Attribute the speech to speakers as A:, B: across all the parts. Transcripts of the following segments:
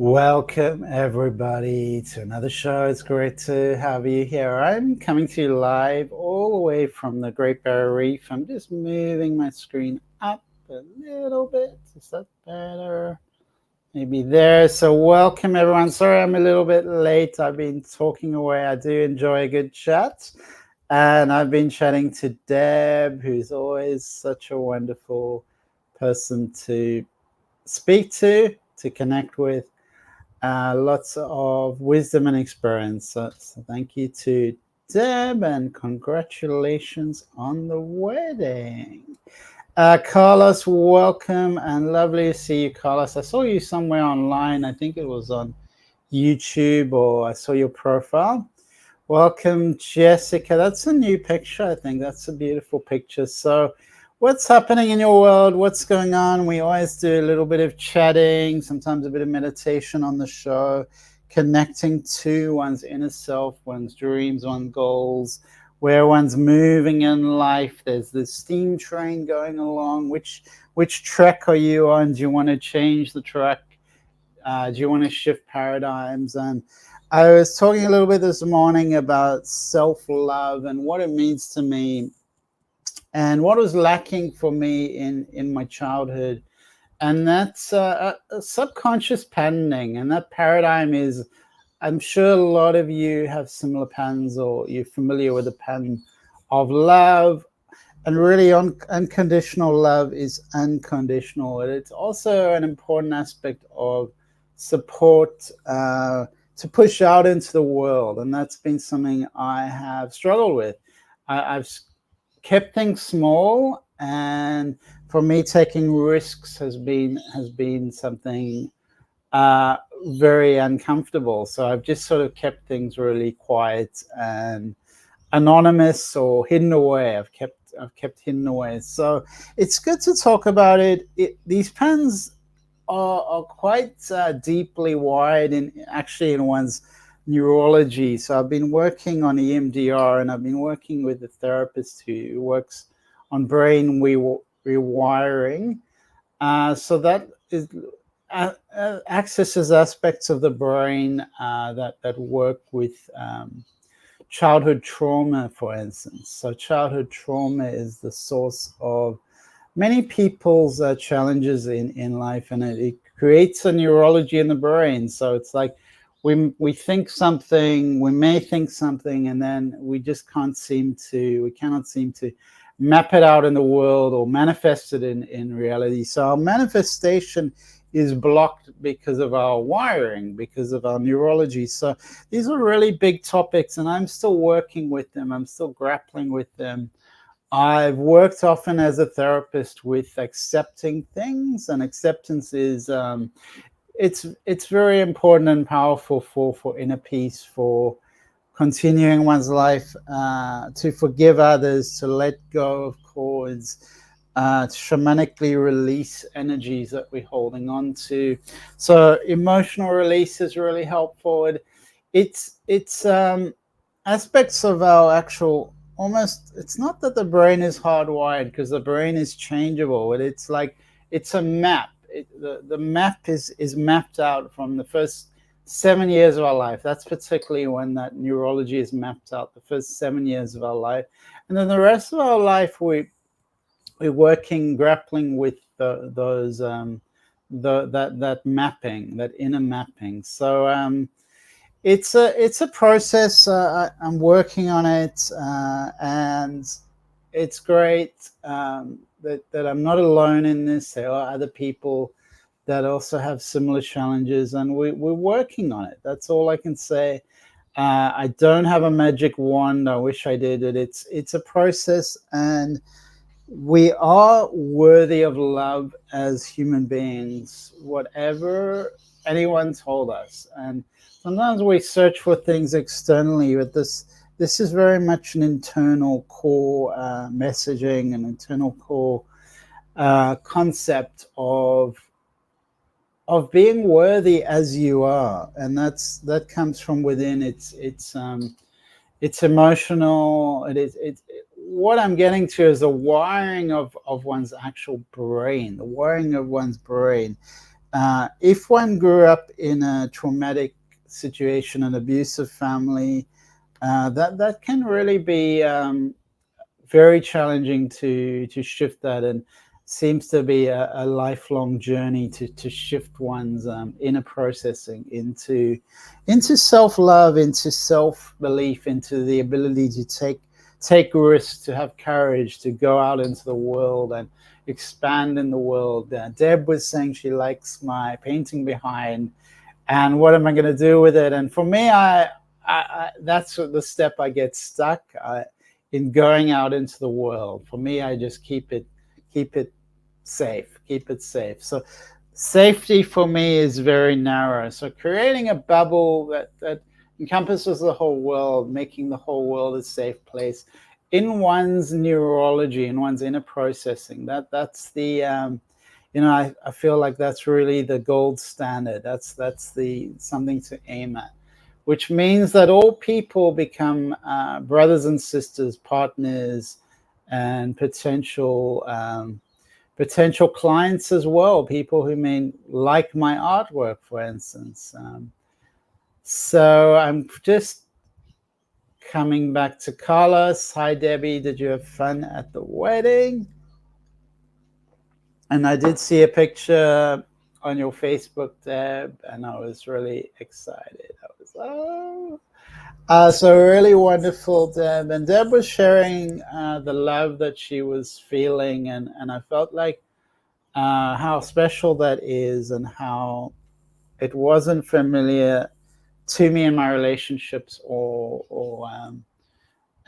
A: Welcome everybody to another show. It's great to have you here. I'm coming to you live all the way from the Great Barrier Reef. I'm just moving my screen up a little bit. Is that better? Maybe there. So welcome everyone. Sorry I'm a little bit late. I've been talking away. I do enjoy a good chat. And I've been chatting to Deb, who's always such a wonderful person to speak to connect with. Lots of wisdom and experience. So thank you to Deb and congratulations on the wedding. Carlos, welcome and lovely to see you, Carlos. I saw you somewhere online. I think it was on YouTube or I saw your profile. Welcome, Jessica. That's a new picture. I think that's a beautiful picture. So what's happening in your world? What's going on? We always do a little bit of chatting, sometimes a bit of meditation on the show, connecting to one's inner self, one's dreams, one's goals, where one's moving in life. There's this steam train going along. Which track are you on? Do you want to change the track? Do you want to shift paradigms? And I was talking a little bit this morning about self-love and what it means to me and what was lacking for me in my childhood. And that's a subconscious patterning. And that paradigm is, I'm sure a lot of you have similar patterns or you're familiar with the pattern of love. And really unconditional love is unconditional. It's also an important aspect of support to push out into the world. And that's been something I have struggled with. I've kept things small, and for me taking risks has been something very uncomfortable. So I've just sort of kept things really quiet and anonymous or hidden away. I've kept hidden away. So it's good to talk about it. These patterns are quite deeply wired in one's neurology. So I've been working on EMDR, and I've been working with a therapist who works on brain rewiring. So that is accesses aspects of the brain that work with childhood trauma, for instance. So childhood trauma is the source of many people's challenges in life, and it creates a neurology in the brain. So it's like we think something, we may think something, and then we cannot seem to map it out in the world or manifest it in reality. So our manifestation is blocked because of our wiring, because of our neurology. So these are really big topics, and I'm still working with them. I'm still grappling with them. I've worked often as a therapist with accepting things, and acceptance is it's very important and powerful for inner peace, for continuing one's life, to forgive others, to let go of cords, to shamanically release energies that we're holding on to. So emotional release is really helpful. It's aspects of our actual, almost, it's not that the brain is hardwired, because the brain is changeable, but it's like it's a map. The map is mapped out from the first 7 years of our life. That's particularly when that neurology is mapped out, the first 7 years of our life. And then the rest of our life, we're working, grappling with that mapping, that inner mapping. So it's a process. I'm working on it, and it's great that I'm not alone in this. There are other people that also have similar challenges, and we're working on it. That's all I can say. I don't have a magic wand. I wish I did. It's a process, and we are worthy of love as human beings, whatever anyone told us. And sometimes we search for things externally, but this is very much an internal core messaging, an internal core concept of being worthy as you are, and that comes from within. It's emotional. It's what I'm getting to is the wiring of one's actual brain, the wiring of one's brain. if one grew up in a traumatic situation, an abusive family, that can really be very challenging to shift that, and seems to be a lifelong journey to shift one's inner processing into self-love, into self-belief, into the ability to take risks, to have courage, to go out into the world and expand in the world. Deb was saying she likes my painting behind, and what am I going to do with it? And for me, I that's the step I get stuck in going out into the world. For me, I just keep it safe, So safety for me is very narrow. So creating a bubble that encompasses the whole world, making the whole world a safe place in one's neurology, in one's inner processing. That's the I feel like that's really the gold standard. That's the something to aim at, which means that all people become brothers and sisters, partners, and potential clients as well. People who may like my artwork, for instance. So I'm just coming back to Carlos. Hi, Debbie. Did you have fun at the wedding? And I did see a picture on your Facebook, Deb, and I was really excited. I was, so really wonderful, Deb. And Deb was sharing the love that she was feeling, and I felt like how special that is, and how it wasn't familiar to me in my relationships,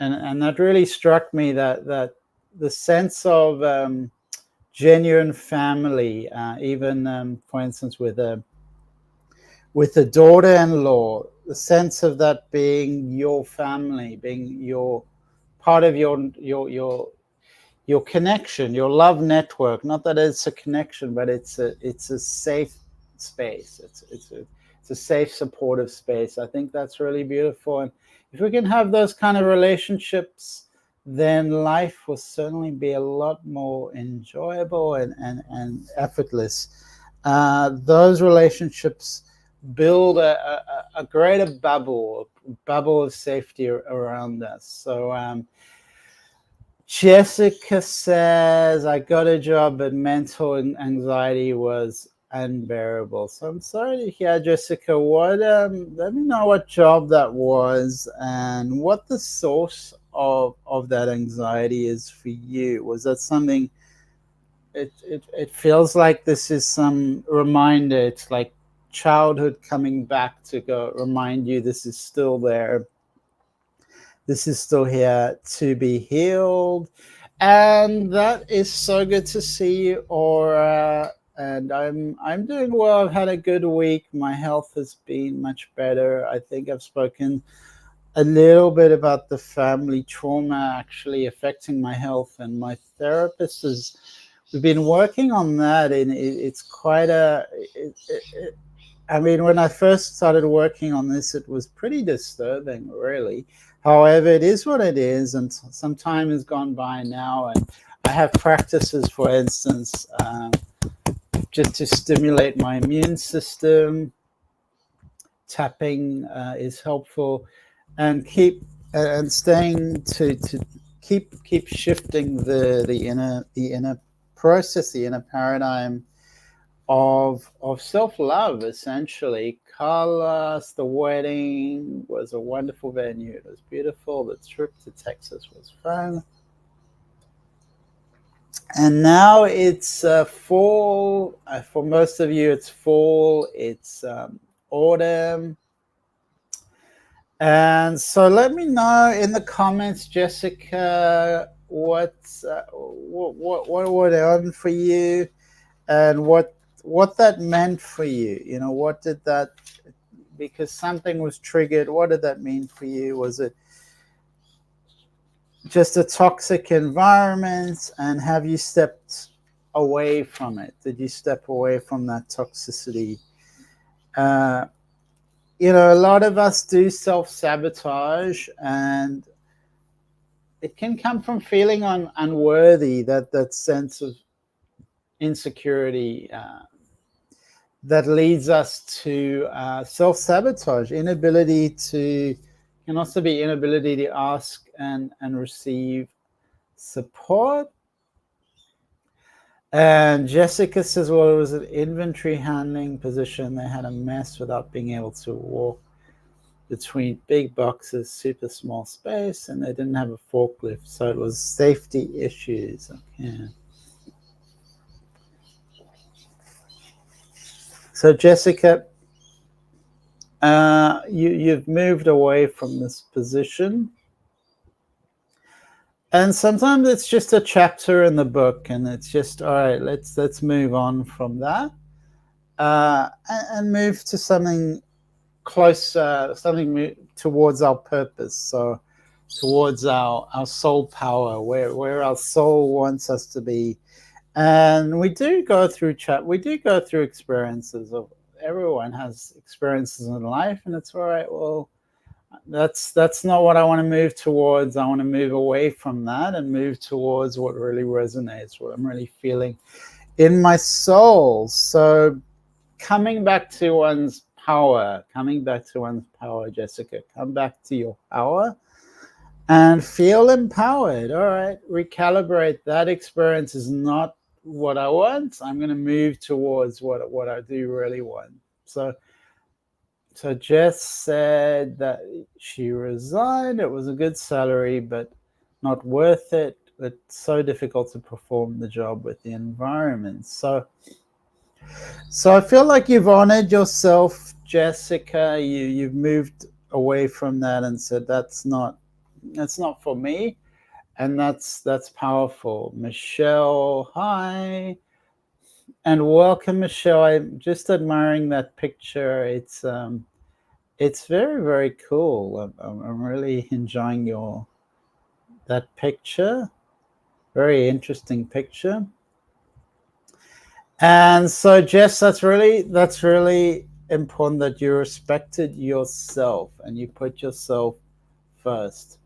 A: and that really struck me, that the sense of genuine family, even for instance with a daughter-in-law, the sense of that being your family, being your part of your connection, your love network. Not that it's a connection, but it's a safe space. It's a safe, supportive space. I think that's really beautiful, and if we can have those kind of relationships, then life will certainly be a lot more enjoyable and effortless. Those relationships build a greater bubble of safety around us. So Jessica says, I got a job, but mental anxiety was unbearable. So I'm sorry to hear, Jessica. Let me know what job that was and what the source of that anxiety is for you. Was that something, it feels like this is some reminder. It's like childhood coming back to go remind you this is still there. This is still here to be healed. And that is so good to see you, Aura. And I'm doing well. I've had a good week. My health has been much better. I think I've spoken a little bit about the family trauma actually affecting my health, and my therapist is, we've been working on that, and it's quite I mean, when I first started working on this, it was pretty disturbing, really. However, it is what it is, and some time has gone by now, and I have practices, for instance, just to stimulate my immune system. Tapping is helpful, and staying to keep shifting the inner process, the inner paradigm of self-love, essentially. Carlos, the wedding was a wonderful venue. It was beautiful. The trip to Texas was fun. And now it's fall. For most of you, it's fall. It's autumn. And so let me know in the comments, Jessica, what were on for you, and what that meant for you. What did that, because something was triggered, what did that mean for you? Was it just a toxic environment, and have you stepped away from it? Did you step away from that toxicity? A lot of us do self-sabotage, and it can come from feeling unworthy, that sense of insecurity, that leads us to self-sabotage, inability to, can also be inability to ask and receive support. And Jessica says, well, it was an inventory handling position. They had a mess without being able to walk between big boxes, super small space, and they didn't have a forklift, so it was safety issues. Okay. So Jessica, you've moved away from this position, and sometimes it's just a chapter in the book, and it's just, all right, let's move on from that, and move to something closer, something towards our purpose. So towards our soul power, where our soul wants us to be. And we do go through experiences of, everyone has experiences in life, and it's all right. Well, that's not what I want to move towards. I want to move away from that and move towards what really resonates, what I'm really feeling in my soul. So coming back to one's power, Jessica, come back to your power and feel empowered. All right, recalibrate. That experience is not what I want. I'm going to move towards what I do really want. So Jess said that she resigned. It was a good salary, but not worth it. It's so difficult to perform the job with the environment. So I feel like you've honored yourself, Jessica. You've moved away from that and said that's not for me, and that's powerful. Michelle, hi, and welcome, Michelle. I'm just admiring that picture. It's very, very cool. I'm really enjoying that picture. Very interesting picture. And so, Jess, that's really important that you respected yourself and you put yourself first.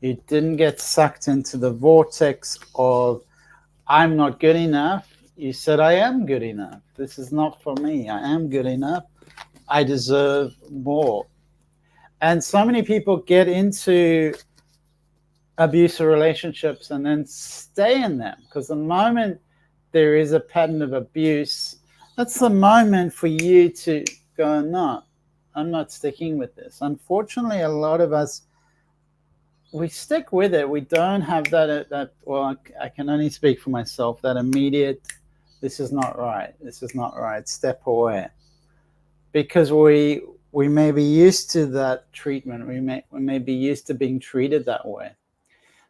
A: You didn't get sucked into the vortex of, I'm not good enough. You said, I am good enough. This is not for me. I am good enough. I deserve more. And so many people get into abusive relationships and then stay in them, because the moment there is a pattern of abuse, that's the moment for you to go, no, I'm not sticking with this. Unfortunately, a lot of us, we stick with it. We don't have that well, I can only speak for myself, that immediate, this is not right, step away. Because we may be used to that treatment. We may be used to being treated that way.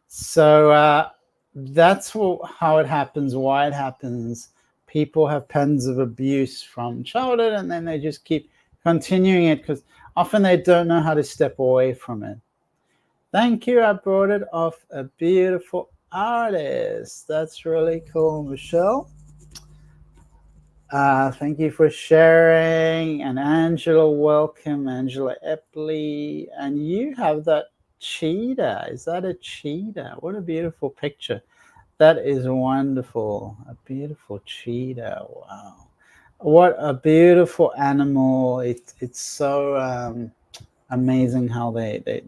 A: So that's how it happens, why it happens. People have patterns of abuse from childhood, and then they just keep continuing it because often they don't know how to step away from it. Thank you. I brought it off a beautiful artist. That's really cool, Michelle. Thank you for sharing. And Angela, welcome, Angela Epley. And you have that cheetah. Is that a cheetah? What a beautiful picture. That is wonderful. A beautiful cheetah. Wow. What a beautiful animal. It's so amazing how they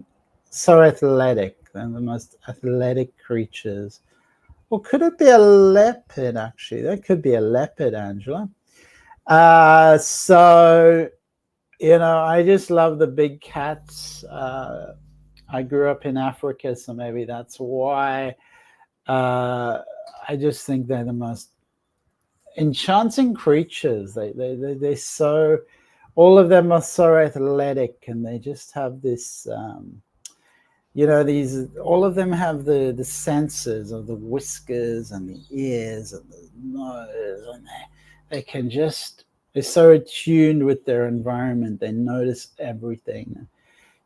A: so athletic. They're the most athletic creatures. Well, could it be a leopard, actually? That could be a leopard, Angela. So, I just love the big cats. I grew up in Africa, so maybe that's why. I just think they're the most enchanting creatures. They're so, all of them are so athletic, and they just have this, all of them have the senses of the whiskers and the ears and the nose, and they can just, they're so attuned with their environment. They notice everything.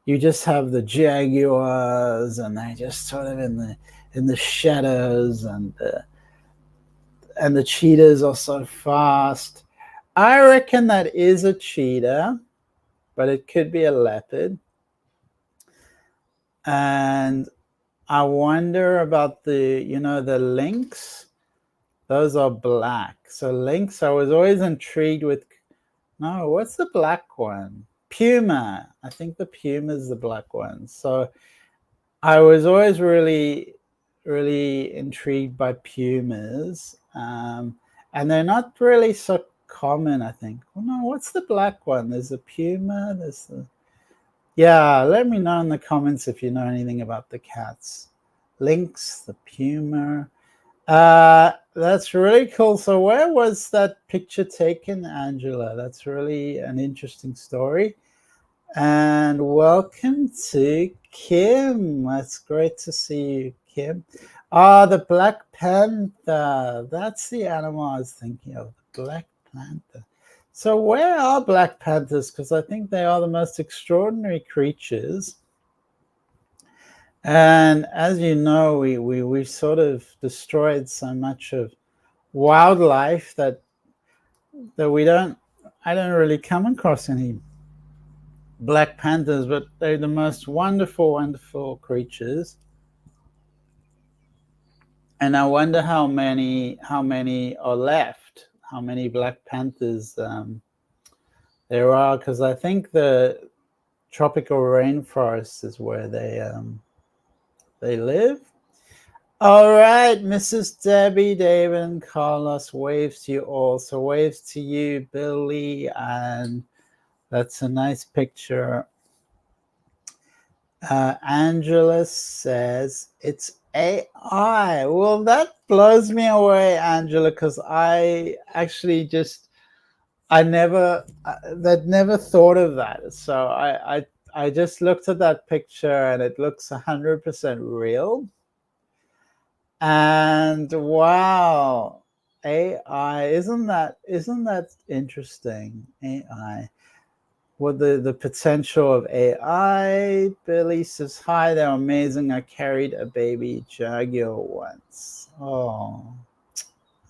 A: You just have the jaguars, and they just sort of in the shadows, and the cheetahs are so fast. I reckon that is a cheetah, but it could be a leopard. And I wonder about the lynx. Those are black. So lynx, I was always intrigued with No, what's the black one? Puma. I think the puma is the black one. So I was always really, really intrigued by pumas. And they're not really so common, I think. Oh, no, what's the black one? There's a puma. There's the... Yeah, let me know in the comments if you know anything about the cats. Lynx, the puma. That's really cool. So where was that picture taken, Angela? That's really an interesting story. And welcome to Kim. It's great to see you, Kim. The Black Panther. That's the animal I was thinking of, the Black Panther. So where are Black Panthers? Because I think they are the most extraordinary creatures. And as you know, we sort of destroyed so much of wildlife that I don't really come across any Black Panthers, but they're the most wonderful, wonderful creatures. And I wonder how many are left, how many Black Panthers there are, because I think the tropical rainforest is where they live. All right, Mrs. Debbie, David, and Carlos, waves to you all. So waves to you, Billy, and that's a nice picture. Angela says it's AI. Well, that blows me away, Angela, because I actually I never thought of that. So I just looked at that picture and it looks 100% real. And wow, AI, isn't that interesting? AI. What the potential of AI. Billy says, hi, they're amazing. I carried a baby jaguar once. Oh,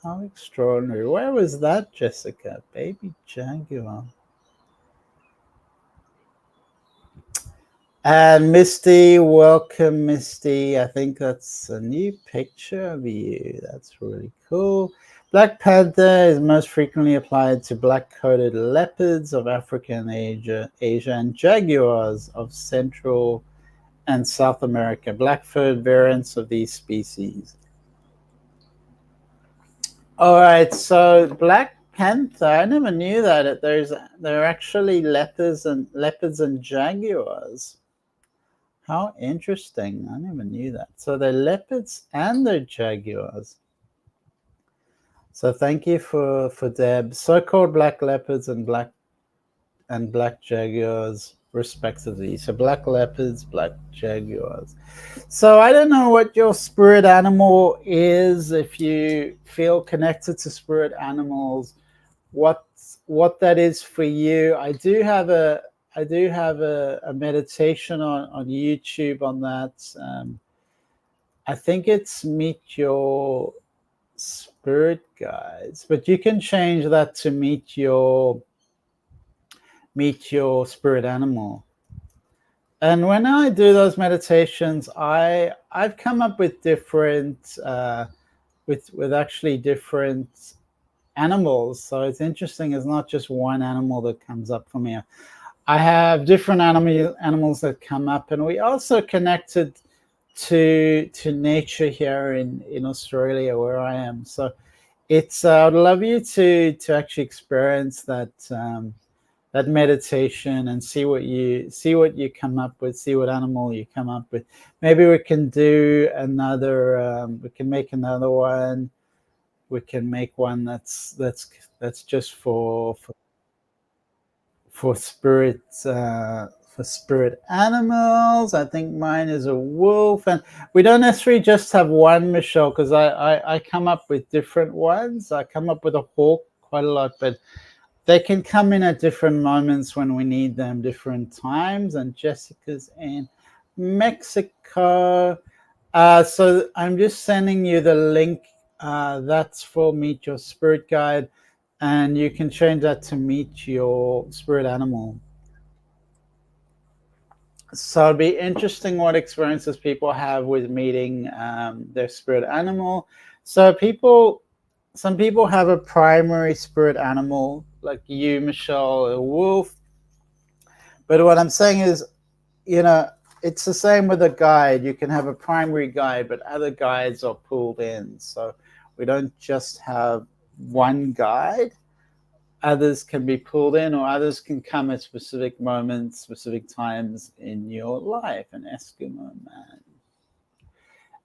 A: how extraordinary. Where was that, Jessica? Baby jaguar. And Misty, welcome, Misty. I think that's a new picture of you. That's really cool. Black Panther is most frequently applied to black-coated leopards of Africa and Asia, and jaguars of Central and South America, black-furred variants of these species. All right, so Black Panther, I never knew that there are actually leopards and jaguars. How interesting. I never knew that. So they're leopards and they're jaguars. So thank you for Deb. So-called black leopards and black jaguars, respectively. So black leopards, black jaguars. So I don't know what your spirit animal is. If you feel connected to spirit animals, what that is for you. I do have a meditation on YouTube on that. I think it's meet your spirit guides, but you can change that to meet your spirit animal. And when I do those meditations, I've come up with different with actually different animals. So it's interesting. It's not just one animal that comes up for me. I have different animals that come up, and we also connected to nature here in Australia where I am. So it's I'd love you to actually experience that that meditation and see what you come up with, see what animal you come up with. Maybe we can do another. We can make another one. We can make one that's just for spirit animals. I think mine is a wolf, and we don't necessarily just have one, Michelle, because I come up with different ones. I come up with a hawk quite a lot, but they can come in at different moments when we need them, different times. And Jessica's in Mexico. So I'm just sending you the link. That's for Meet Your Spirit Guide, and you can change that to Meet Your Spirit Animal. So it'll be interesting what experiences people have with meeting their spirit animal. So people some people have a primary spirit animal, like you, Michelle, a wolf. But what I'm saying is, you know, it's the same with a guide. You can have a primary guide, but other guides are pulled in. So we don't just have one guide. Others can be pulled in, or others can come at specific moments, specific times in your life. An Eskimo man.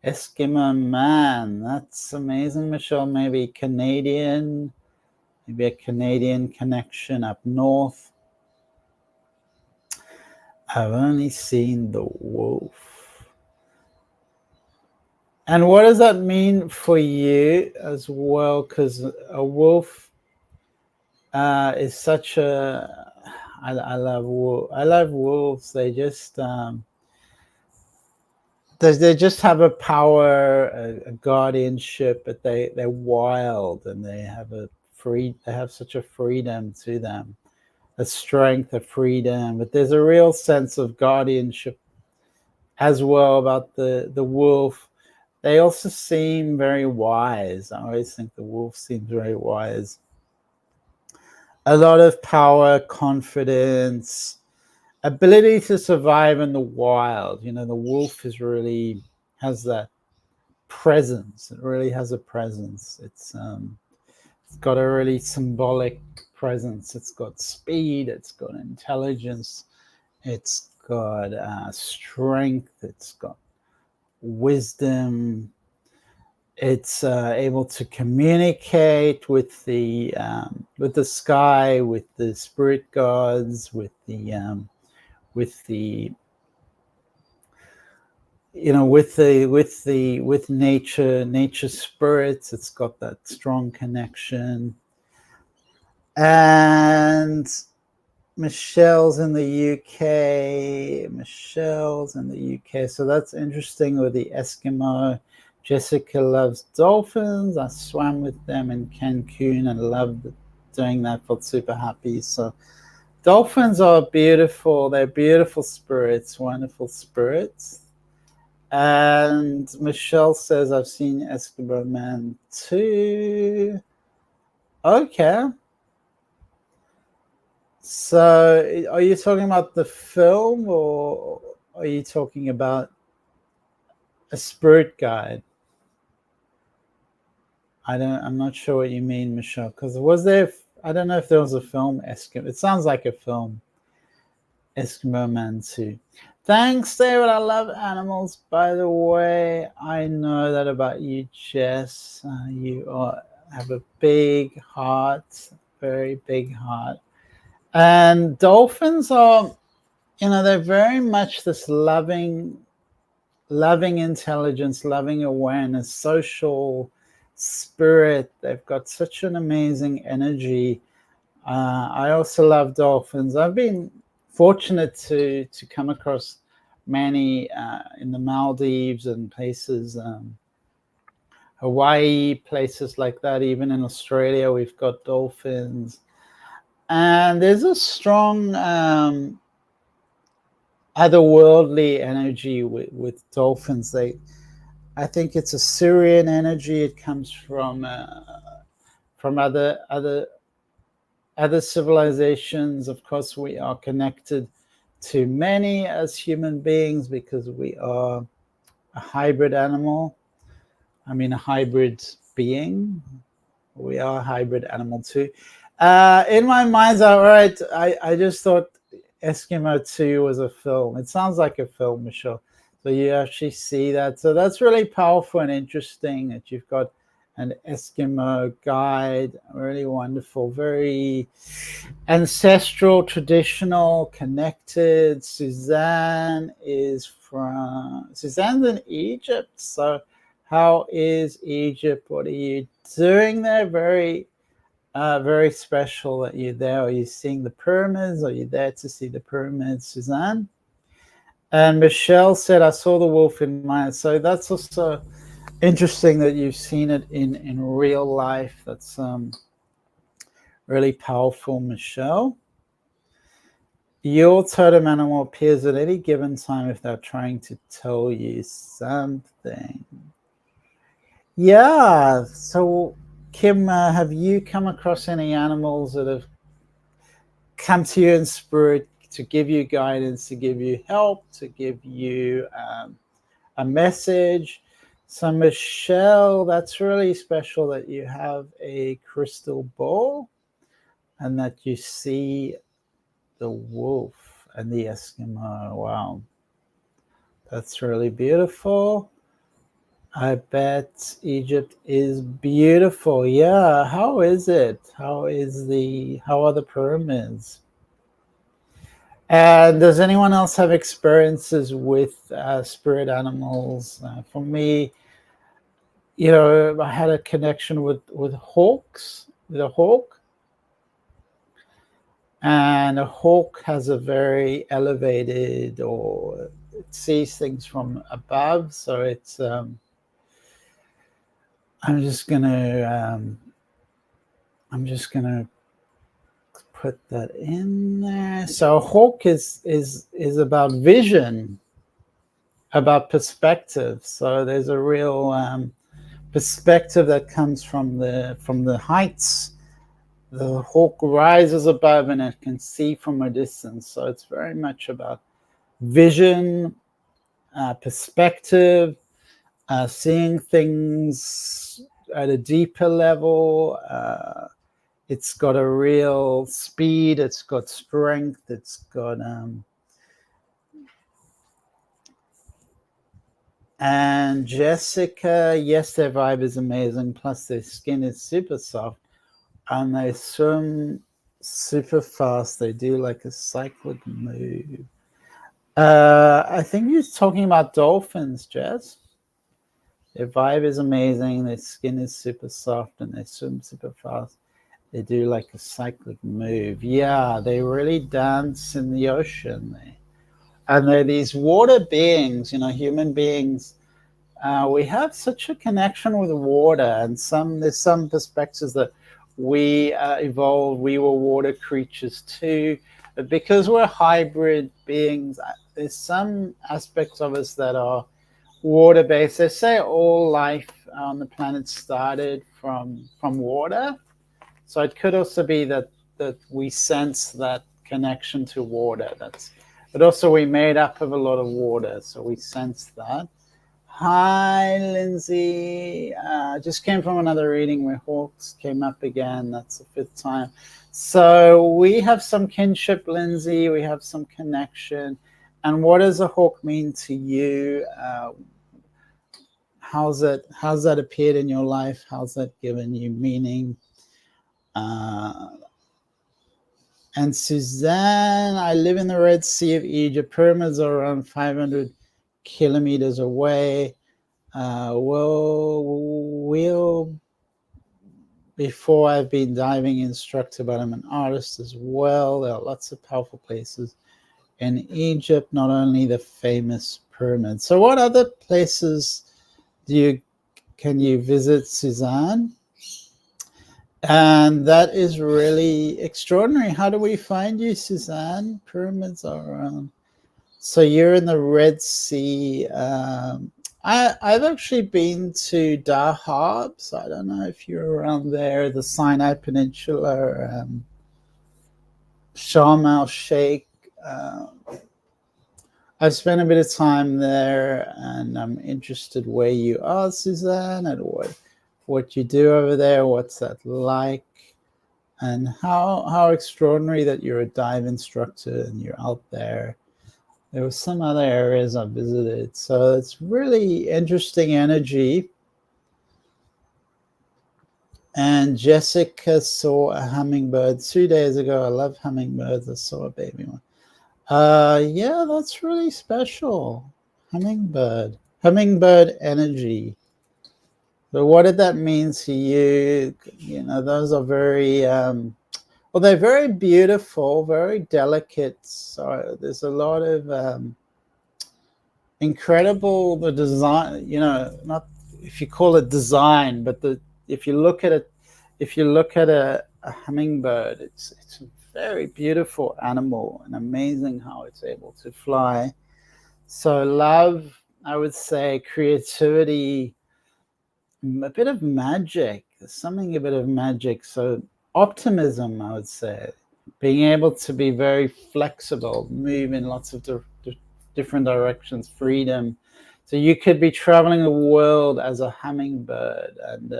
A: Eskimo man. That's amazing, Michelle. Maybe Canadian, maybe a Canadian connection up north. I've only seen the wolf. And what does that mean for you as well? Because a wolf is such a... I love wolves. They just they just have a power, a guardianship, but they're wild, and they have such a freedom to them, a strength, a freedom. But there's a real sense of guardianship as well about the wolf. They also seem very wise. I always think the wolf seems very wise. A lot of power, confidence, ability to survive in the wild. You know, the wolf has that presence. It really has a presence. It's got a really symbolic presence. It's got speed. It's got intelligence. It's got strength. It's got wisdom. It's able to communicate with the sky, with the spirit gods, with nature spirits. It's got that strong connection. And Michelle's in the UK. So that's interesting with the Eskimo. Jessica loves dolphins. I swam with them in Cancun and loved doing that. Felt super happy. So dolphins are beautiful. They're beautiful spirits, wonderful spirits. And Michelle says, I've seen Eskimo Man too. Okay. So are you talking about the film, or are you talking about a spirit guide? I'm not sure what you mean, Michelle, because I don't know if there was a film Eskimo. It sounds like a film, Eskimo Man 2. Thanks, David. I love animals, by the way. I know that about you, Jess. You have a big heart, very big heart. And dolphins are, they're very much this loving intelligence, loving awareness, social spirit. They've got such an amazing energy. I also love dolphins. I've been fortunate to come across many in the Maldives and places, Hawaii, places like that. Even in Australia, we've got dolphins. And there's a strong otherworldly energy with dolphins. I think it's a Syrian energy. It comes from other civilizations. Of course, we are connected to many as human beings because we are a hybrid animal. I mean, a hybrid being. We are a hybrid animal too. In my mind's eye, right, I just thought Eskimo 2 was a film. It sounds like a film, Michelle. So you actually see that. So that's really powerful and interesting that you've got an Eskimo guide. Really wonderful, very ancestral, traditional, connected. Suzanne's in Egypt. So how is Egypt? What are you doing there? Very special that you're there. Are you seeing the pyramids? Are you there to see the pyramids, Suzanne? And Michelle said, I saw the wolf in mine. So that's also interesting that you've seen it in real life. That's really powerful, Michelle. Your totem animal appears at any given time if they're trying to tell you something. Yeah, so Kim, have you come across any animals that have come to you in spirit to give you guidance, to give you help, to give you a message? So Michelle, that's really special that you have a crystal ball and that you see the wolf and the Eskimo. Wow, that's really beautiful. I bet Egypt is beautiful. Yeah, how is it? How are the pyramids? And does anyone else have experiences with spirit animals? For me, I had a connection with hawks, with a hawk. And a hawk has a very elevated, or it sees things from above. So it's, I'm just gonna put that in there. So hawk is about vision, about perspective. So there's a real perspective that comes from the heights. The hawk rises above and it can see from a distance. So it's very much about vision, perspective, seeing things at a deeper level. It's got a real speed, it's got strength, it's got and Jessica, yes, their vibe is amazing, plus their skin is super soft and they swim super fast. They do like a cyclic move. I think you're talking about dolphins, Jess. Their vibe is amazing, their skin is super soft and they swim super fast. They do like a cyclic move. Yeah, they really dance in the ocean. And they're these water beings, human beings. We have such a connection with water, and there's some perspectives that we evolved, we were water creatures too. But because we're hybrid beings, there's some aspects of us that are water-based. They say all life on the planet started from water. So it could also be that we sense that connection to water. But also we made up of a lot of water, so we sense that. Hi, Lindsay. Just came from another reading where hawks came up again. That's the 5th time. So we have some kinship, Lindsay. We have some connection. And what does a hawk mean to you? How's that appeared in your life? How's that given you meaning? And Suzanne, I live in the Red Sea of Egypt. Pyramids are around 500 kilometers away. Before I've been diving instructor, but I'm an artist as well. There are lots of powerful places in Egypt, not only the famous pyramids. So what other places can you visit, Suzanne? And that is really extraordinary. How do we find you, Suzanne? Pyramids are around. So you're in the Red Sea. I've actually been to Dahab, so I don't know if you're around there, the Sinai Peninsula, Sharm el-Sheikh. I've spent a bit of time there, and I'm interested where you are, Suzanne, and what you do over there, what's that like, and how extraordinary that you're a dive instructor and you're out there. There were some other areas I visited, so it's really interesting energy. And Jessica saw a hummingbird 2 days ago. I love hummingbirds. I saw a baby one. Yeah, that's really special. Hummingbird energy. So what did that mean to you? Those are very, they're very beautiful, very delicate. So there's a lot of incredible, the design, not if you call it design, but if you look at a hummingbird, it's a very beautiful animal and amazing how it's able to fly. So love, I would say, creativity, a bit of magic, There's something, a bit of magic. So optimism, I would say, being able to be very flexible, move in lots of different directions, freedom. So you could be traveling the world as a hummingbird. And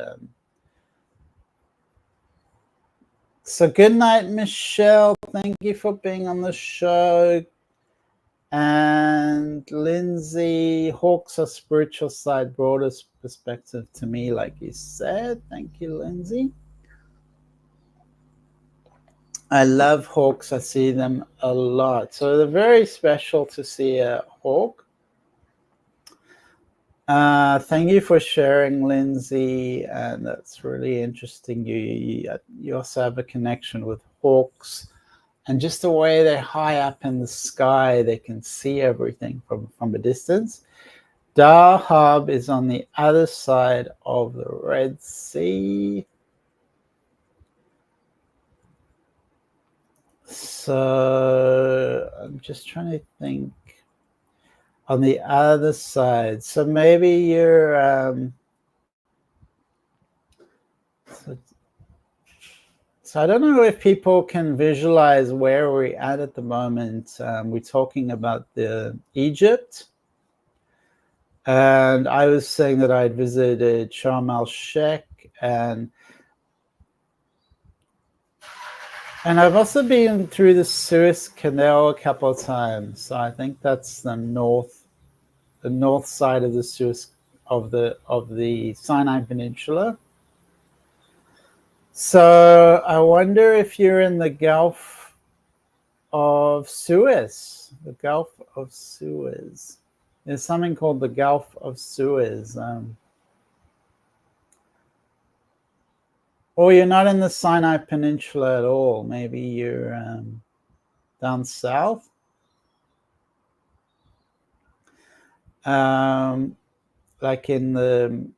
A: so good night, Michelle. Thank you for being on the show. And Lindsay, hawks are spiritual side, broadest perspective to me, like you said. Thank you, Lindsay. I love hawks. I see them a lot. So they're very special to see a hawk. Thank you for sharing, Lindsay. And that's really interesting. You also have a connection with hawks. And just the way they're high up in the sky, they can see everything from a distance. Dahab is on the other side of the Red Sea. So I'm just trying to think. On the other side. So maybe you're... So I don't know if people can visualize where we're at the moment. We're talking about Egypt. And I was saying that I'd visited Sharm el-Sheikh, and I've also been through the Suez Canal a couple of times. So I think that's the north side of the Suez of the Sinai Peninsula. So I wonder if you're in the Gulf of Suez. The Gulf of Suez. There's something called the Gulf of Suez. Or you're not in the Sinai Peninsula at all. Maybe you're down south. Like in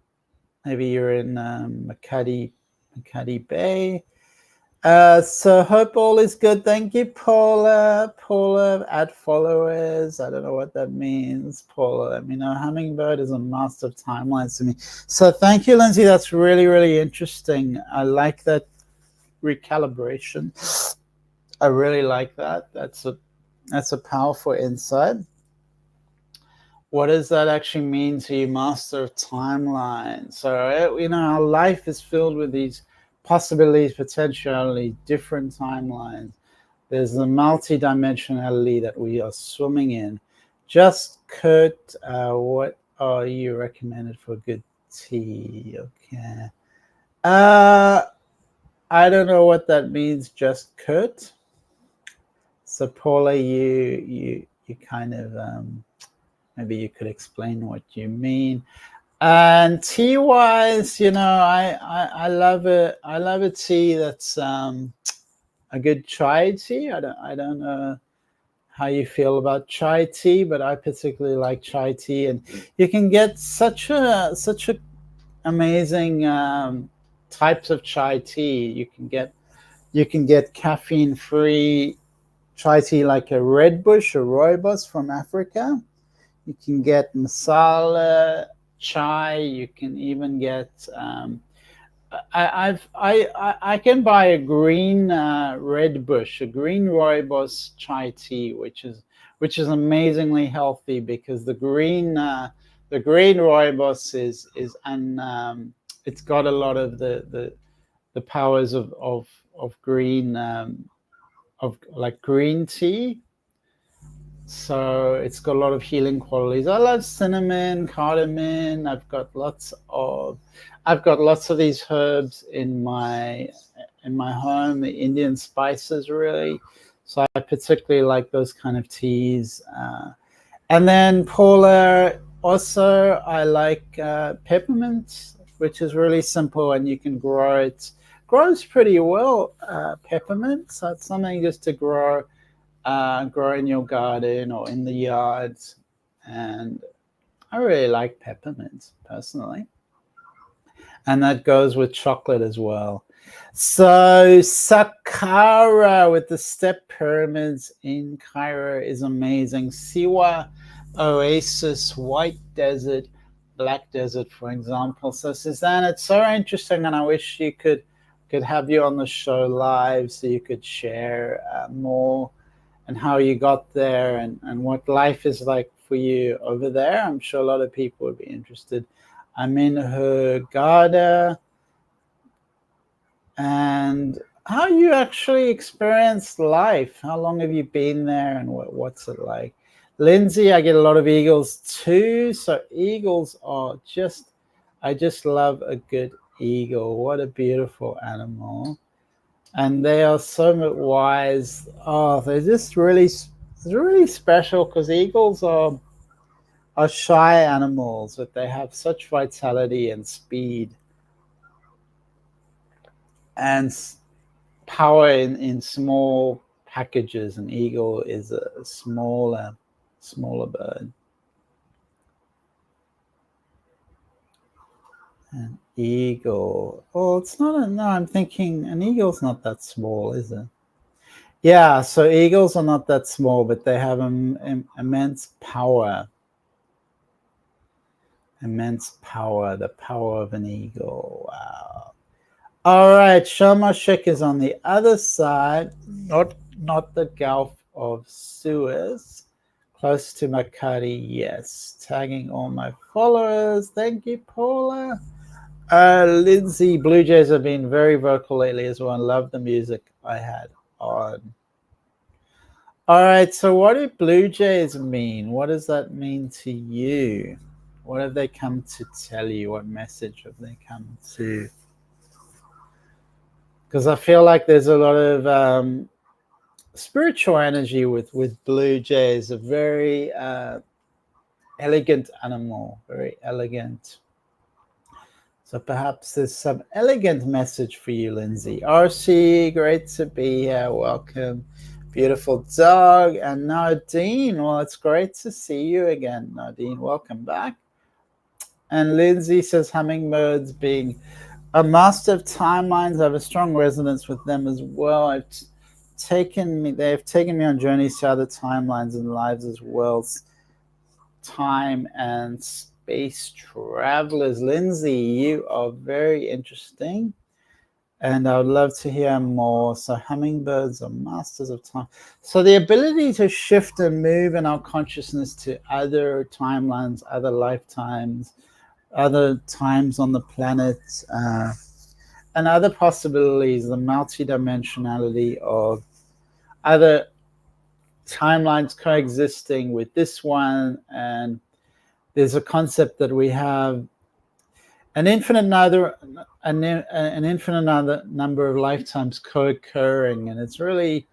A: maybe you're in Makati Bay. So hope all is good. Thank you, Paula. Add followers. I don't know what that means. Paula, let me know. Hummingbird is a master of timelines to me. So thank you, Lindsay. That's really, really interesting. I like that recalibration. I really like that. That's a powerful insight. What does that actually mean to you, master of timelines? So, our life is filled with these possibilities, potentially different timelines. There's the multi-dimensionality that we are swimming in. Just Kurt, what are you recommended for good tea? Okay. I don't know what that means, just Kurt. So Paula, you kind of maybe you could explain what you mean. And tea wise, I love it. I love a tea that's a good chai tea. I don't know how you feel about chai tea, but I particularly like chai tea, and you can get such a amazing types of chai tea. You can get caffeine free chai tea like a red bush or rooibos from Africa. You can get masala chai. You can even get I can buy a green red bush, a green rooibos chai tea, which is amazingly healthy, because the green rooibos is it's got a lot of the powers of green of like green tea. So it's got a lot of healing qualities. I love cinnamon, cardamom. I've got lots of these herbs in my home, the Indian spices, really. So I particularly like those kind of teas. And then Paula, also I like peppermint, which is really simple, and you can grow it. Grows pretty well, peppermint. So it's something just to grow in your garden or in the yard. And I really like peppermint personally. And that goes with chocolate as well. So Saqqara with the step pyramids in Cairo is amazing. Siwa Oasis, White Desert, Black Desert, for example. So Suzanne, it's so interesting, and I wish you could have you on the show live so you could share more and how you got there and what life is like for you over there. I'm sure a lot of people would be interested. I'm in Hurghada, and how you actually experienced life. How long have you been there, and what's it like? Lindsay, I get a lot of eagles too. So eagles are I just love a good eagle. What a beautiful animal. And they are so wise. Oh, they're just really special, because eagles are shy animals, but they have such vitality and speed and power in small packages. An eagle is a smaller bird. An eagle. Oh, it's not no, I'm thinking an eagle's not that small, is it? Yeah, so eagles are not that small, but they have immense power. Immense power, the power of an eagle. Wow. All right, Sharm el-Sheikh is on the other side, not the Gulf of Suez, close to Makati. Yes, tagging all my followers. Thank you, Paula. Lindsay, Blue Jays have been very vocal lately as well. I love the music I had on. All right, so what do Blue Jays mean? What does that mean to you? What have they come to tell you? What message have they come to? Because I feel like there's a lot of spiritual energy with Blue Jays. A very elegant animal, very elegant. So perhaps there's some elegant message for you, Lindsay. RC, great to be here. Welcome. Beautiful dog. And Nadine, well, it's great to see you again, Nadine. Welcome back. And Lindsay says hummingbirds being a master of timelines. I have a strong resonance with them as well. They've taken me on journeys to other timelines and lives as well. Time and space travelers. Lindsay, you are very interesting, and I would love to hear more. So hummingbirds are masters of time. So the ability to shift and move in our consciousness to other timelines, other lifetimes, other times on the planet, and other possibilities, the multidimensionality of other timelines coexisting with this one. And there's a concept that we have an infinite number of lifetimes co-occurring, and it's really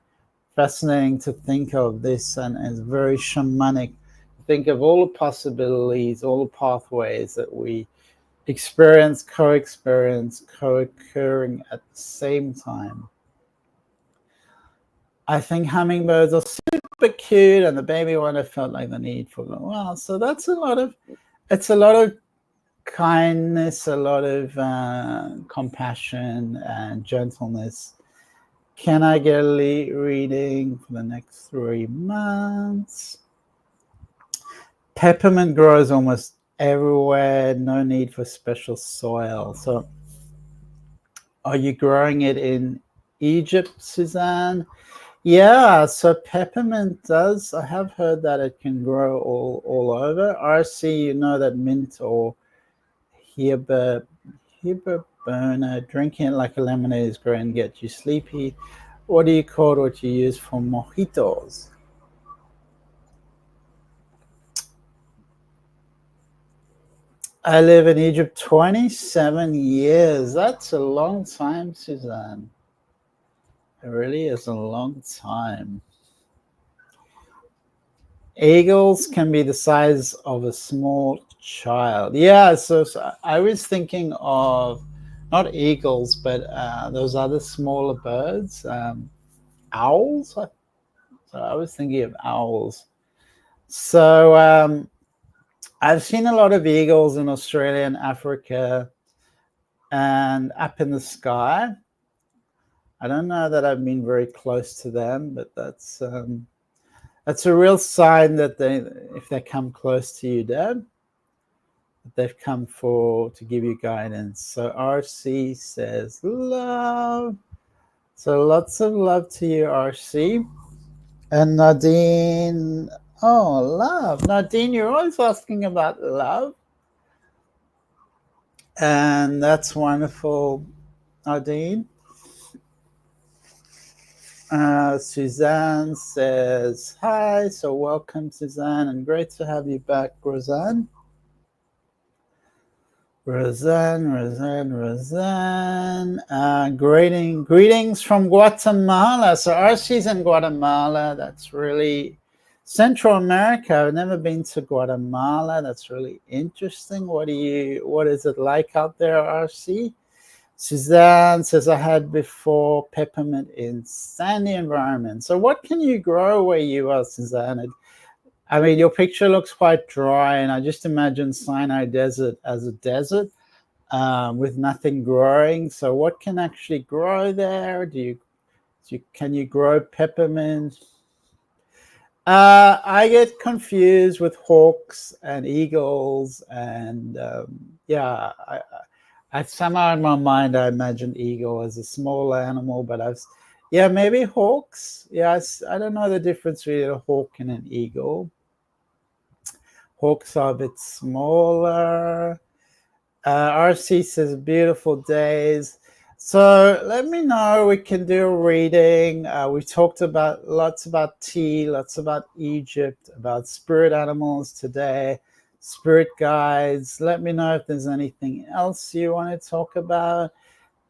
A: fascinating to think of this, and it's very shamanic. Think of all the possibilities, all the pathways that we experience, co-occurring at the same time. I think hummingbirds are super cute, and the baby one, I felt like the need for them. Wow, so that's a lot of kindness, a lot of compassion and gentleness. Can I get a reading for the next 3 months? Peppermint grows almost everywhere, no need for special soil. So are you growing it in Egypt, Suzanne? Yeah, so peppermint does, I have heard that it can grow all over. RC, you know that mint or herba burner, drinking it like a lemonade is great and get you sleepy. What do you call what you use for mojitos? I live in Egypt 27 years. That's a long time, Suzanne. It really is a long time. Eagles can be the size of a small child. Yeah, so I was thinking of not eagles, but those other smaller birds, owls. So I was thinking of owls. So I've seen a lot of eagles in Australia and Africa and up in the sky. I don't know that I've been very close to them, but that's a real sign that if they come close to you, Dad. they've come for to give you guidance. So RC says love. So lots of love to you, RC. And Nadine, oh, love. Nadine, you're always asking about love. And that's wonderful, Nadine. Suzanne says hi. So welcome, Suzanne, and great to have you back, Roseanne. Roseanne. Greetings from Guatemala. So RC's in Guatemala. That's really Central America. I've never been to Guatemala. That's really interesting. What is it like out there, RC? Suzanne says, I had before peppermint in sandy environment. So what can you grow where you are, Suzanne? I mean, your picture looks quite dry, and I just imagine Sinai Desert as a desert with nothing growing. So what can actually grow there? Can you grow peppermint? I get confused with hawks and eagles, and yeah, I somehow in my mind I imagine eagle as a small animal, but maybe hawks. Yes, I don't know the difference between a hawk and an eagle. Hawks are a bit smaller. RC says beautiful days. So let me know. We can do a reading. We talked about lots about tea, lots about Egypt, about spirit animals today, spirit guides. Let me know if there's anything else you want to talk about,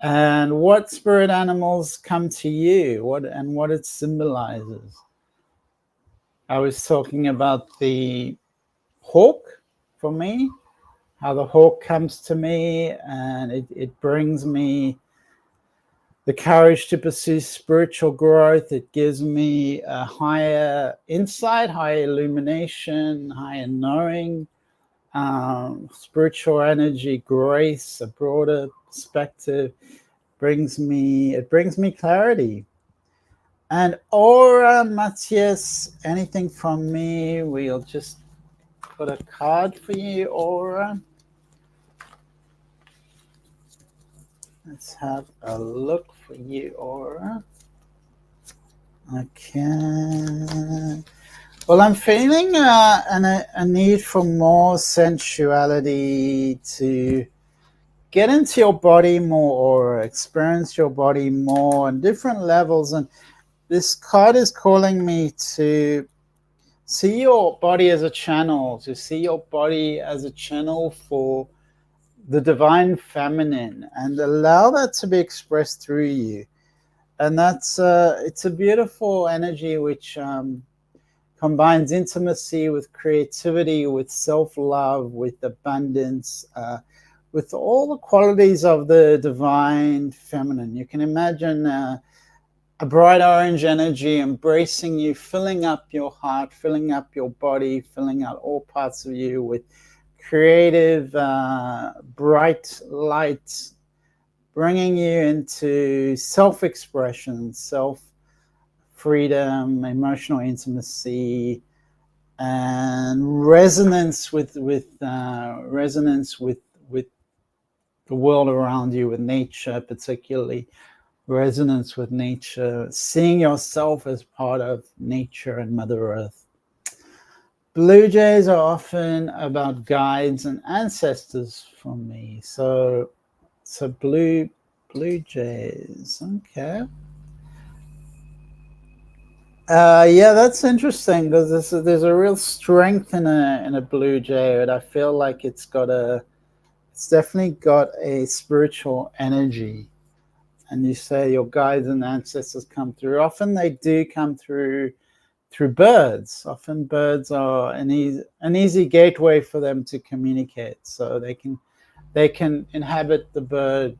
A: and what spirit animals come to you, what it symbolizes. I was talking about the hawk for me, how the hawk comes to me, and it brings me the courage to pursue spiritual growth. It gives me a higher insight, higher illumination, higher knowing, spiritual energy, grace, a broader perspective. It brings me clarity. And Aura, Matthias, anything from me? We'll just put a card for you, Aura. Let's have a look for you, Aura. Okay. Well, I'm feeling a need for more sensuality, to get into your body more, or experience your body more on different levels. And this card is calling me to see your body as a channel, for the divine feminine, and allow that to be expressed through you. And that's it's a beautiful energy which combines intimacy with creativity, with self-love, with abundance, with all the qualities of the divine feminine. You can imagine a bright orange energy embracing you, filling up your heart, filling up your body, filling out all parts of you with creative, bright light, bringing you into self-expression, self-freedom, emotional intimacy, and resonance with the world around you, with nature, particularly resonance with nature, seeing yourself as part of nature and Mother Earth. Blue jays are often about guides and ancestors for me. So blue jays. Okay. Yeah, that's interesting, because there's a real strength in a blue jay, and I feel like it's definitely got a spiritual energy. And you say your guides and ancestors come through. Often they do come through birds. Often birds are an easy gateway for them to communicate. So they can inhabit the bird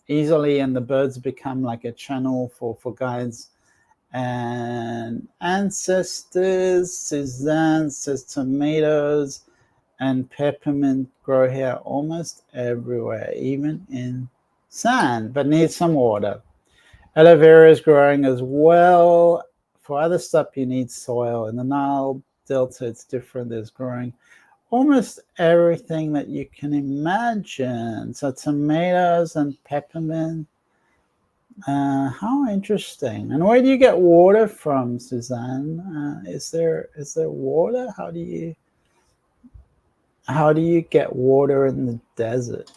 A: easily, and the birds become like a channel for guides and ancestors. Suzanne says tomatoes and peppermint grow here almost everywhere, even in sand, but need some water. Aloe vera is growing as well. For other stuff, you need soil. In the Nile Delta, it's different. There's growing almost everything that you can imagine. So tomatoes and peppermint. How interesting. And where do you get water from, Suzanne? Is there water? How do you get water in the desert?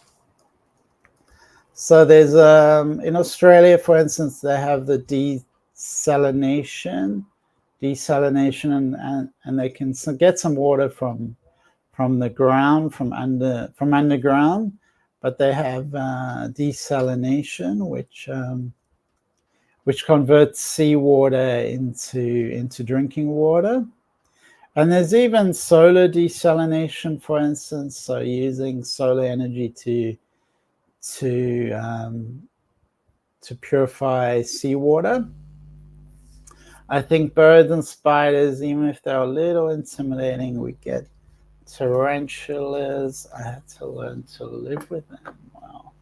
A: So there's in Australia, for instance, they have the desalination, and they can get some water from the ground, from underground, but they have desalination, which converts seawater into drinking water. And there's even solar desalination, for instance, so using solar energy to purify seawater. I think birds and spiders, even if they're a little intimidating, we get tarantulas. I had to learn to live with them. Wow.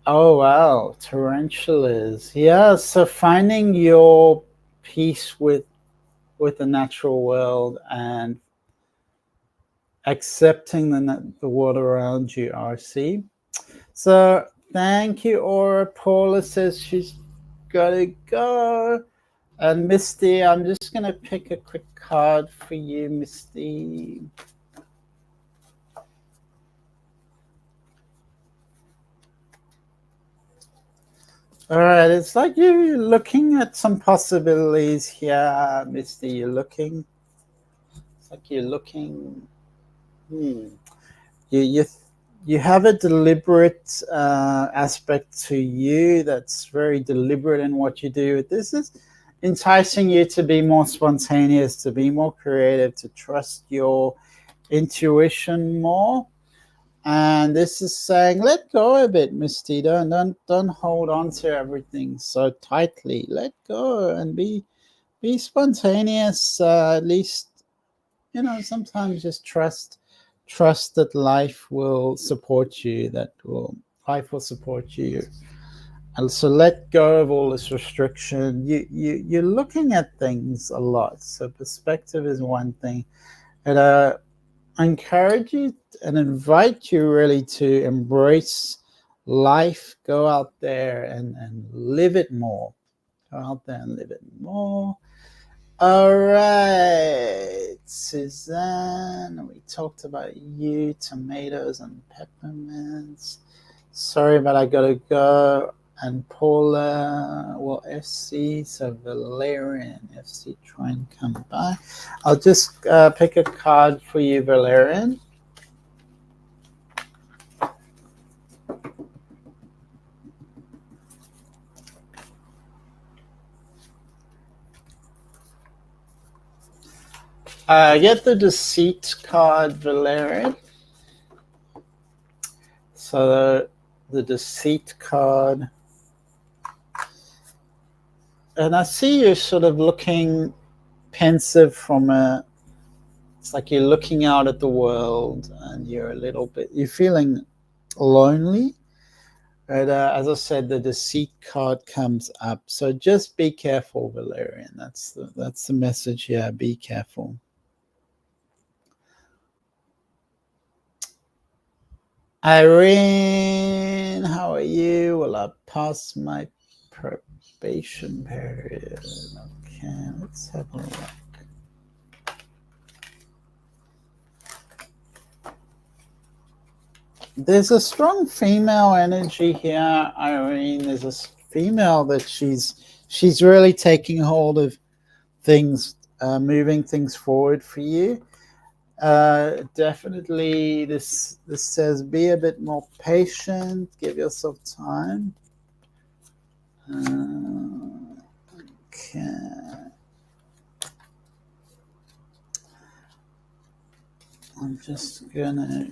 A: Oh, wow. Tarantulas. Yeah, so finding your peace with the natural world and accepting the world around you, RC. So thank you, Aura. Paula says she's got to go. And Misty, I'm just going to pick a quick card for you, Misty. All right, it's like you're looking at some possibilities here, Misty. You're looking. It's like you're looking. You have a deliberate aspect to you that's very deliberate in what you do. This is enticing you to be more spontaneous, to be more creative, to trust your intuition more. And this is saying, let go a bit, Misty. Don't hold on to everything so tightly. Let go and be spontaneous. At least, sometimes just trust that life will support you. Life will support you. And so let go of all this restriction. You're looking at things a lot. So perspective is one thing. And I encourage you and invite you really to embrace life. Go out there and live it more. Go out there and live it more. All right, Suzanne, we talked about you, tomatoes and peppermints. Sorry, but I gotta go. And Paula, well, FC, so Valerian, FC, try and come by. I'll just pick a card for you, Valerian. Get the Deceit card, Valerian. So the Deceit card. And I see you sort of looking pensive it's like you're looking out at the world and you're feeling lonely. But as I said, the Deceit card comes up. So just be careful, Valerian. That's the message here. Be careful. Irene, how are you? Will I pass my probation period? Okay, let's have a look. There's a strong female energy here, Irene. There's a female that she's really taking hold of things, moving things forward for you. Definitely, this says be a bit more patient. Give yourself time. Okay. I'm just gonna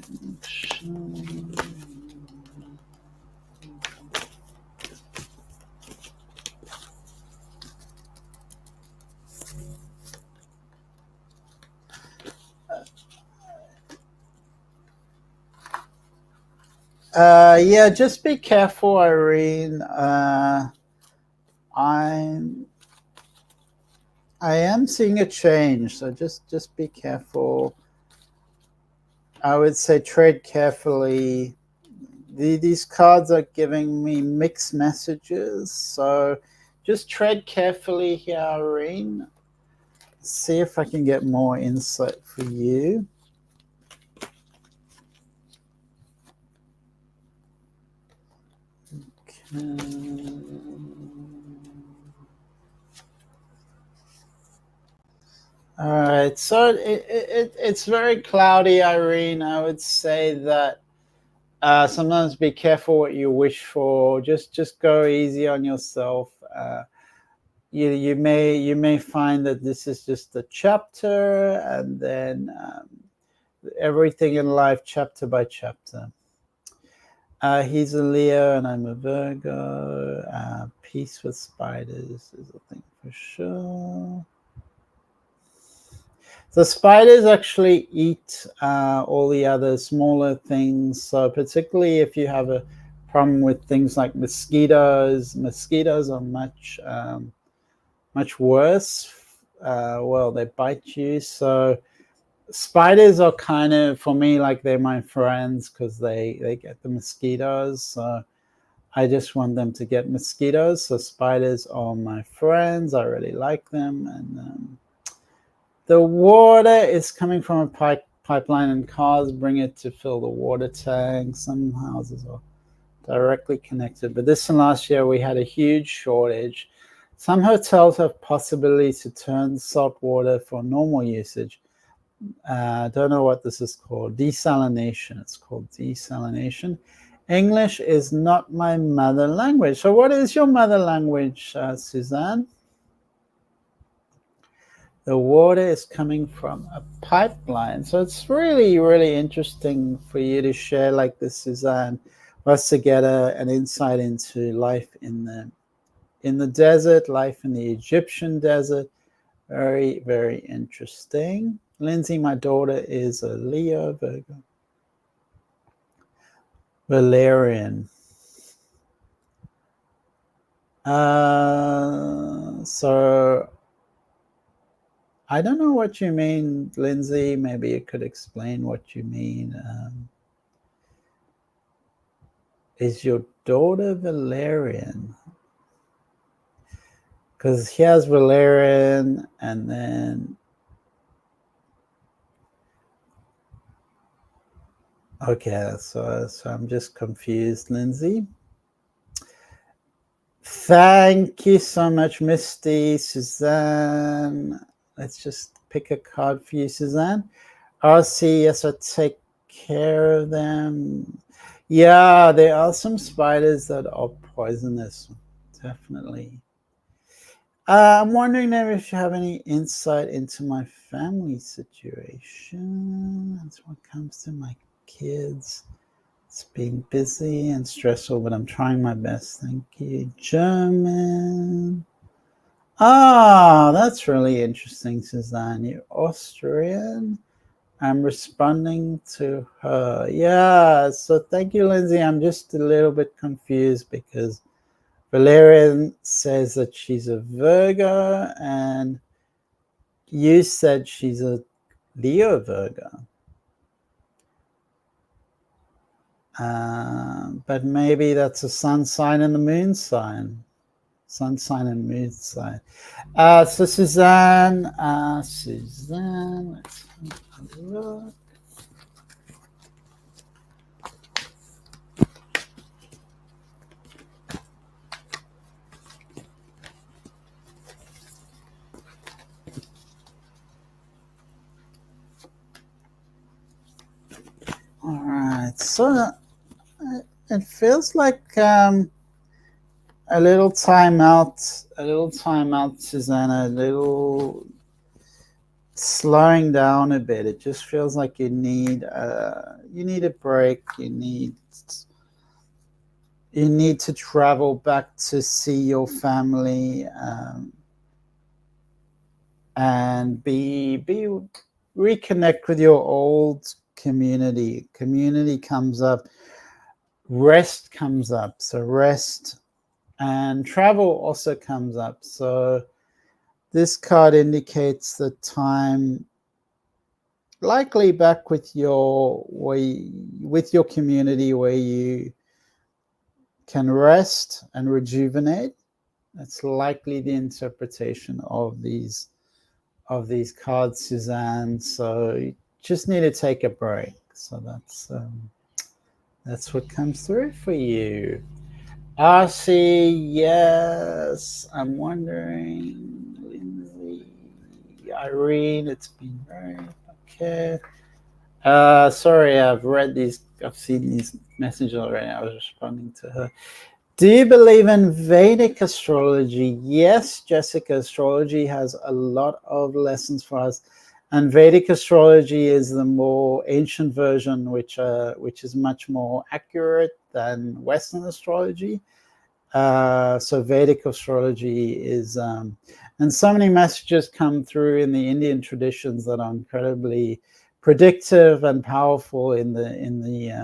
A: yeah, just be careful, Irene. I am seeing a change, so just be careful. I would say tread carefully. These cards are giving me mixed messages, so just tread carefully here, Irene. See if I can get more insight for you. All right, so it's very cloudy, Irene. I would say that sometimes be careful what you wish for. Just go easy on yourself. You may find that this is just a chapter, and then everything in life chapter by chapter. He's a Leo and I'm a Virgo. Peace with spiders is a thing for sure. The spiders actually eat all the other smaller things. So particularly if you have a problem with things like mosquitoes are much worse. Well, they bite you. So spiders are kind of, for me, like they're my friends because they get the mosquitoes. So I just want them to get mosquitoes. So spiders are my friends. I really like them. And the water is coming from a pipeline, and cars bring it to fill the water tank. Some houses are directly connected. But this and last year, we had a huge shortage. Some hotels have possibility to turn salt water for normal usage. I don't know what this is called. Desalination. It's called desalination. English is not my mother language. So what is your mother language, Suzanne? The water is coming from a pipeline. So it's really, really interesting for you to share like this, Suzanne, for us to get an insight into life in the desert, life in the Egyptian desert. Very, very interesting. Lindsay, my daughter, is a Leo Virgo. Valerian. So I don't know what you mean, Lindsay. Maybe you could explain what you mean. Is your daughter Valerian? Because he has Valerian, and then okay, so I'm just confused, Lindsay. Thank you so much, Misty, Suzanne. Let's just pick a card for you, Suzanne. RC, yes, I take care of them. Yeah, there are some spiders that are poisonous, definitely. I'm wondering now if you have any insight into my family situation. That's what comes to my kids. It's been busy and stressful, but I'm trying my best. Thank you. German. Ah, that's really interesting, Suzanne. You're Austrian. I'm responding to her. Yeah, so thank you, Lindsay. I'm just a little bit confused because Valerian says that she's a Virgo, and you said she's a Leo Virgo. But maybe that's a sun sign and a moon sign. Sun sign and moon sign. So Suzanne, let's have a look. All right, so it feels like a little time out, Susanna, a little slowing down a bit. It just feels like you need a break. You need to travel back to see your family and be reconnect with your old community. Community comes up, rest comes up. So rest and travel also comes up. So this card indicates the time likely back with your community where you can rest and rejuvenate. That's likely the interpretation of these cards, Suzanne. So you just need to take a break. So that's what comes through for you. RC, yes. I'm wondering, Lindsay, Irene, it's been very okay. Sorry, I've seen these messages already. I was responding to her. Do you believe in Vedic astrology? Yes, Jessica, astrology has a lot of lessons for us. And Vedic astrology is the more ancient version, which is much more accurate than Western astrology. So Vedic astrology is, and so many messages come through in the Indian traditions that are incredibly predictive and powerful in the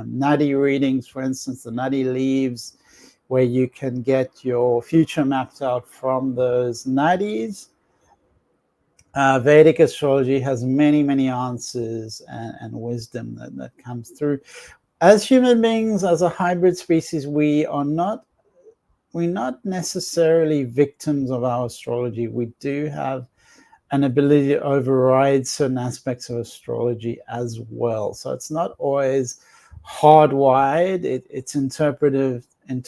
A: nadi readings, for instance, the nadi leaves, where you can get your future mapped out from those nadis. Vedic astrology has many, many answers and wisdom that comes through. As human beings, as a hybrid species, we're not necessarily victims of our astrology. We do have an ability to override certain aspects of astrology as well. So it's not always hardwired. It's interpretative, and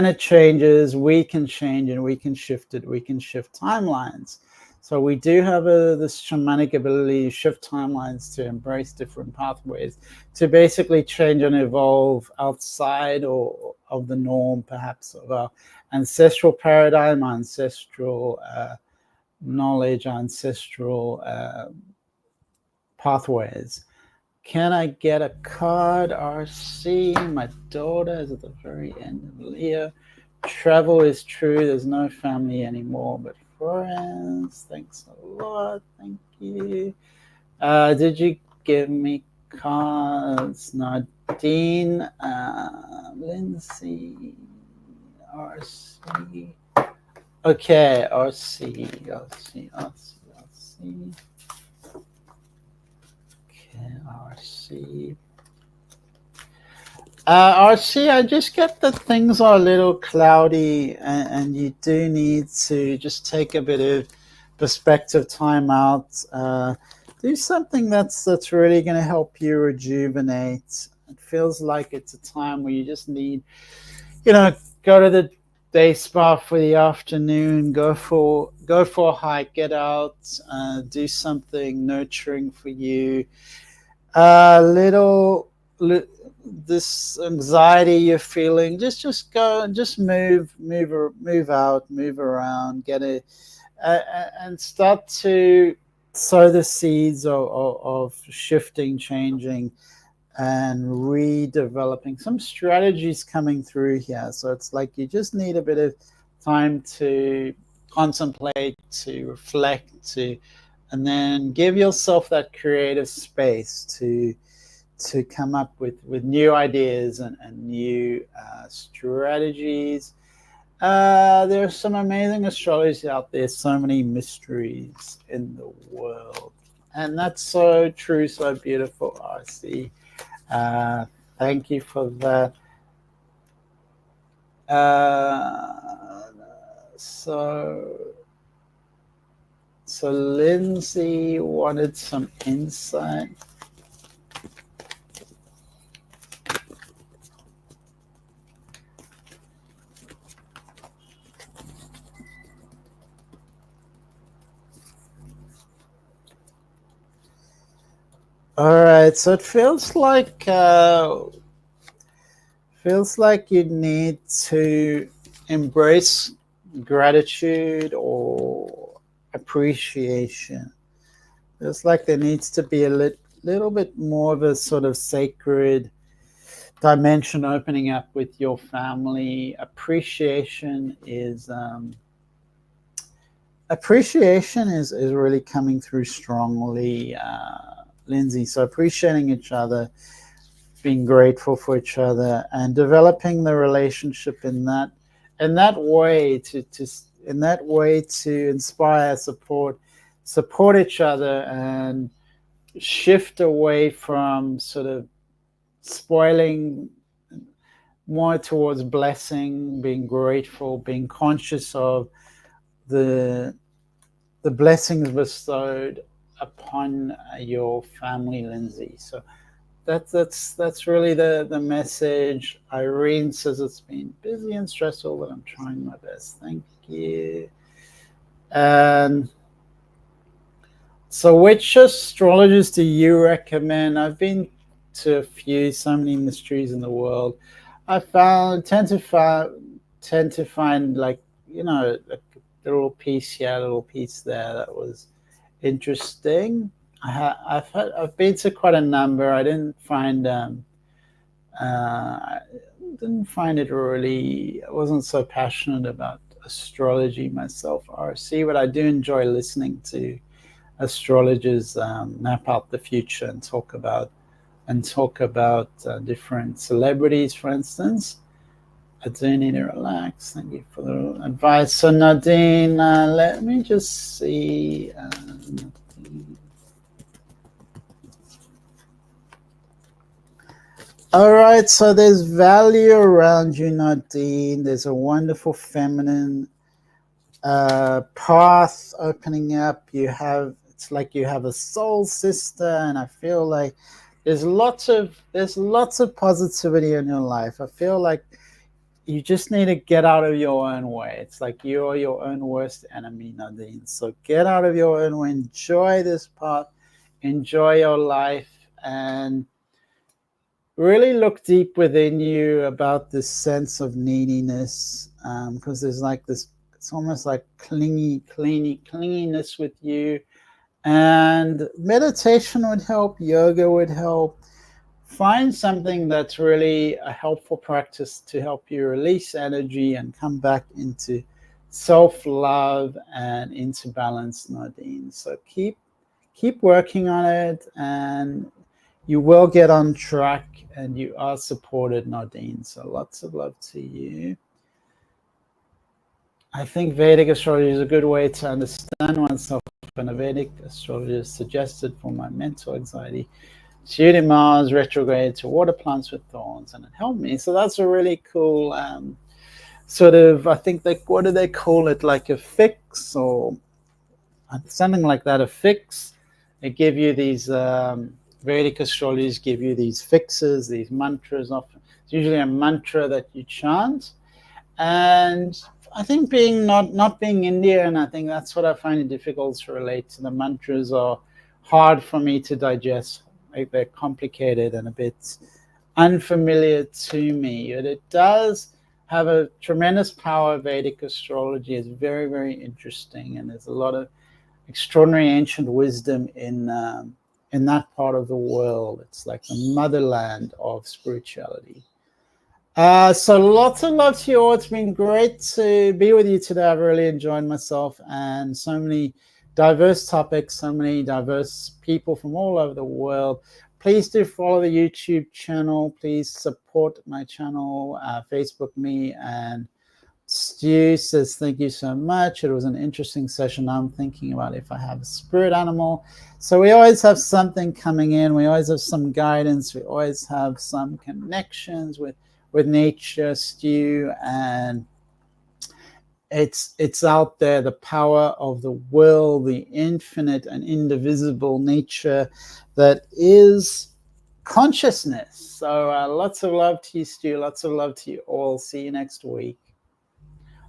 A: it changes. We can change and we can shift it. We can shift timelines. So we do have this shamanic ability to shift timelines, to embrace different pathways, to basically change and evolve outside of the norm, perhaps, of our ancestral paradigm, ancestral knowledge, ancestral pathways. Can I get a card, RC? My daughter is at the very end of Leo. Travel is true. There's no family anymore, but friends. Thanks a lot. Thank you. Did you give me cards? Nadine, Lindsay, RC. Okay, RC. Okay, RC. RC, I just get that things are a little cloudy, and you do need to just take a bit of perspective, time out, do something that's really going to help you rejuvenate. It feels like it's a time where you just need, go to the day spa for the afternoon, go for a hike, get out, do something nurturing for you. This anxiety you're feeling, just go and just move out, move around, get it, and start to sow the seeds of shifting, changing, and redeveloping. Some strategies coming through here. So it's like you just need a bit of time to contemplate, to reflect, and then give yourself that creative space to come up with new ideas and new strategies. There are some amazing astrologers out there, so many mysteries in the world. And that's so true, so beautiful, RC. Thank you for that. So Lindsay wanted some insight. All right, so it feels like you need to embrace gratitude or appreciation. Feels like there needs to be a little bit more of a sort of sacred dimension opening up with your family. Appreciation is really coming through strongly, Lindsay. So appreciating each other, being grateful for each other, and developing the relationship in that way to inspire, support, support each other and shift away from sort of spoiling, more towards blessing, being grateful, being conscious of the blessings bestowed upon your family, Lindsay. So that's really the message. Irene says it's been busy and stressful, but I'm trying my best. Thank you. And so which astrologers do you recommend? I've been to a few, so many mysteries in the world. I tend to find like, you know, a little piece here, a little piece there that was interesting. I've been to quite a number. I didn't find it really. I wasn't so passionate about astrology myself, RC, but I do enjoy listening to astrologers map out the future and talk about different celebrities, for instance. I do need to relax. Thank you for the advice. So Nadine, let me just see. All right, so there's value around you, Nadine. There's a wonderful feminine path opening up. It's like you have a soul sister, and I feel like there's lots of positivity in your life. I feel like you just need to get out of your own way. It's like you're your own worst enemy, Nadine. So get out of your own way. Enjoy this path. Enjoy your life, and really look deep within you about this sense of neediness, because there's like this, it's almost like clinginess with you. And meditation would help, yoga would help. Find something that's really a helpful practice to help you release energy and come back into self-love and into balance, Nadine. So keep working on it, and you will get on track, and you are supported, Nadine. So lots of love to you. I think Vedic astrology is a good way to understand oneself, and a Vedic astrologer suggested for my mental anxiety. Shooting Mars retrograde to water plants with thorns, and it helped me. So that's a really cool sort of, I think what do they call it, like a fix or something like that, a fix. They give you these Vedic astrologers give you these fixes, these mantras. Often it's usually a mantra that you chant. And I think not being Indian, I think that's what I find it difficult to relate to. The mantras are hard for me to digest. Like they're complicated and a bit unfamiliar to me. But it does have a tremendous power. Vedic astrology is very, very interesting, and there's a lot of extraordinary ancient wisdom in that part of the world. It's like the motherland of spirituality. So lots of love to you all. It's been great to be with you today. I've really enjoyed myself, and so many diverse topics, so many diverse people from all over the world. Please do follow the YouTube channel. Please support my channel, Facebook me, and Stu says, thank you so much. It was an interesting session. I'm thinking about if I have a spirit animal. So we always have something coming in. We always have some guidance. We always have some connections with nature, Stu, and it's out there, the power of the will, the infinite and indivisible nature that is consciousness. So lots of love to you, Stu. Lots of love to you all. See you next week.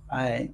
A: Bye.